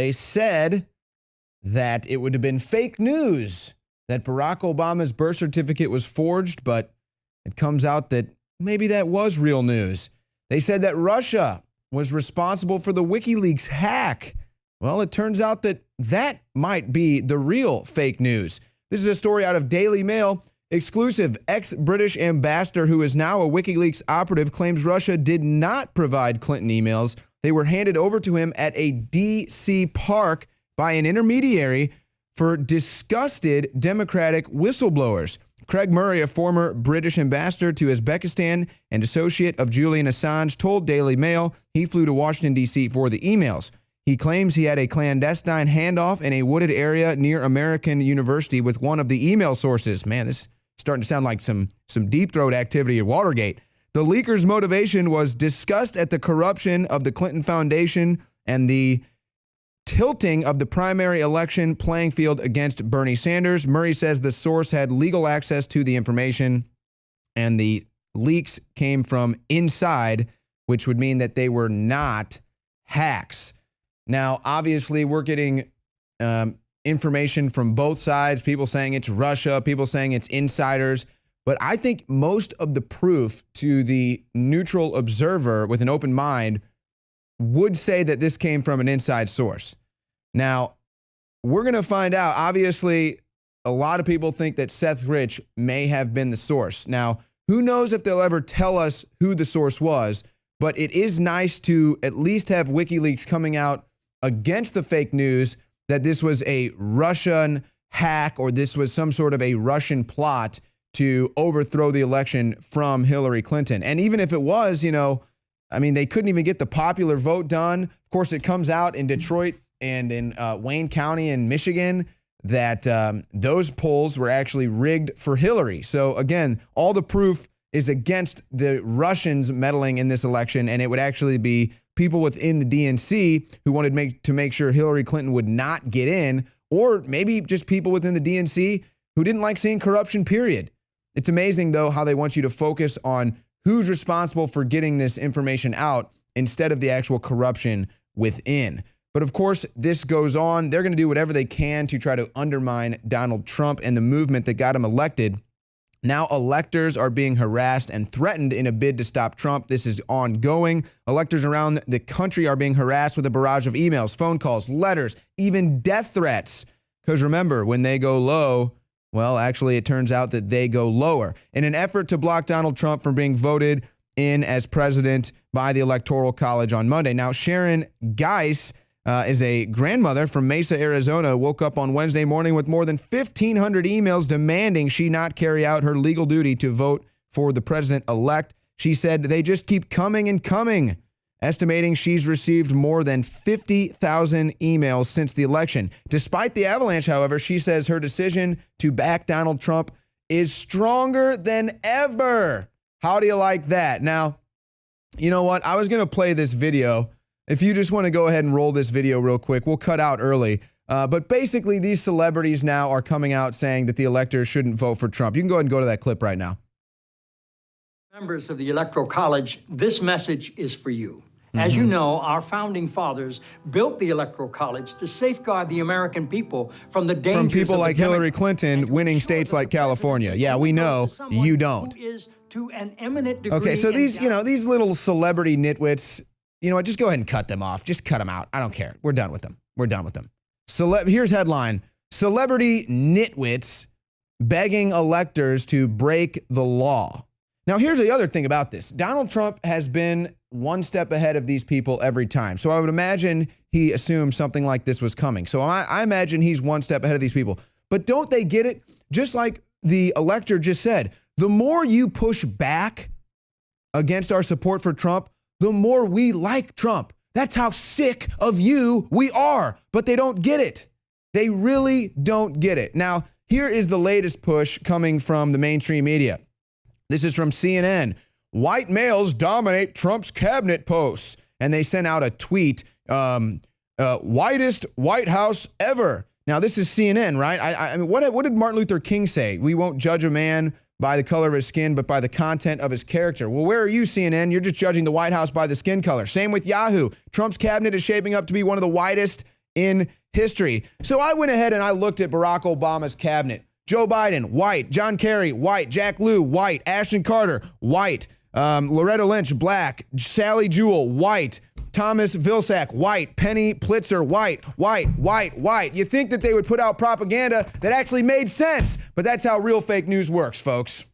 they said that it would have been fake news that Barack Obama's birth certificate was forged, but it comes out that maybe that was real news. They said that Russia was responsible for the WikiLeaks hack. Well, it turns out that that might be the real fake news. This is a story out of Daily Mail. Exclusive. Ex-British ambassador who is now a WikiLeaks operative claims Russia did not provide Clinton emails. They were handed over to him at a D.C. park by an intermediary for disgusted Democratic whistleblowers. Craig Murray, a former British ambassador to Uzbekistan and associate of Julian Assange, told Daily Mail he flew to Washington, D.C. for the emails. He claims he had a clandestine handoff in a wooded area near American University with one of the email sources. Man, this is starting to sound like some deep throat activity at Watergate. The leaker's motivation was disgust at the corruption of the Clinton Foundation and the tilting of the primary election playing field against Bernie Sanders. Murray says the source had legal access to the information and the leaks came from inside, which would mean that they were not hacks. Now, obviously, we're getting information from both sides, people saying it's Russia, people saying it's insiders. But I think most of the proof to the neutral observer with an open mind would say that this came from an inside source. Now, we're going to find out. Obviously, a lot of people think that Seth Rich may have been the source. Now, who knows if they'll ever tell us who the source was, but it is nice to at least have WikiLeaks coming out against the fake news that this was a Russian hack or this was some sort of a Russian plot to overthrow the election from Hillary Clinton. And even if it was, they couldn't even get the popular vote done. Of course, it comes out in Detroit and in Wayne County in Michigan that those polls were actually rigged for Hillary. So again, all the proof is against the Russians meddling in this election, and it would actually be people within the DNC who wanted to make sure Hillary Clinton would not get in, or maybe just people within the DNC who didn't like seeing corruption, period. It's amazing, though, how they want you to focus on who's responsible for getting this information out instead of the actual corruption within. But of course, this goes on. They're going to do whatever they can to try to undermine Donald Trump and the movement that got him elected. Now electors are being harassed and threatened in a bid to stop Trump. This is ongoing. Electors around the country are being harassed with a barrage of emails, phone calls, letters, even death threats. Because remember, when they go low, well, actually, it turns out that they go lower. In an effort to block Donald Trump from being voted in as president by the Electoral College on Monday. Now, Sharon Geis is a grandmother from Mesa, Arizona, woke up on Wednesday morning with more than 1,500 emails demanding she not carry out her legal duty to vote for the president-elect. She said they just keep coming and coming, estimating she's received more than 50,000 emails since the election. Despite the avalanche, however, she says her decision to back Donald Trump is stronger than ever. How do you like that? Now, you know what? I was going to play this video. If you just want to go ahead and roll this video real quick, we'll cut out early. But basically, these celebrities now are coming out saying that the electors shouldn't vote for Trump. You can go ahead and go to that clip right now. Members of the Electoral College, this message is for you. As you know, our founding fathers built the Electoral College to safeguard the American people from the dangers from people of like Hillary Clinton winning states like California. Yeah, we know you don't. To an eminent degree. Okay, so these little celebrity nitwits, just go ahead and cut them off. Just cut them out. I don't care. We're done with them. We're done with them. Here's headline: celebrity nitwits begging electors to break the law. Now, here's the other thing about this. Donald Trump has been one step ahead of these people every time. So I would imagine he assumed something like this was coming. So I imagine he's one step ahead of these people. But don't they get it? Just like the elector just said, the more you push back against our support for Trump, the more we like Trump. That's how sick of you we are. But they don't get it. They really don't get it. Now, here is the latest push coming from the mainstream media. This is from CNN. White males dominate Trump's cabinet posts. And they sent out a tweet, whitest White House ever. Now, this is CNN, right? I mean, what did Martin Luther King say? We won't judge a man by the color of his skin, but by the content of his character. Well, where are you, CNN? You're just judging the White House by the skin color. Same with Yahoo. Trump's cabinet is shaping up to be one of the whitest in history. So I went ahead and I looked at Barack Obama's cabinet. Joe Biden, white. John Kerry, white. Jack Lew, white. Ashton Carter, white. Loretta Lynch, black. Sally Jewell, white. Thomas Vilsack, white. Penny Plitzer, white. White. You think that they would put out propaganda that actually made sense, but that's how real fake news works, folks.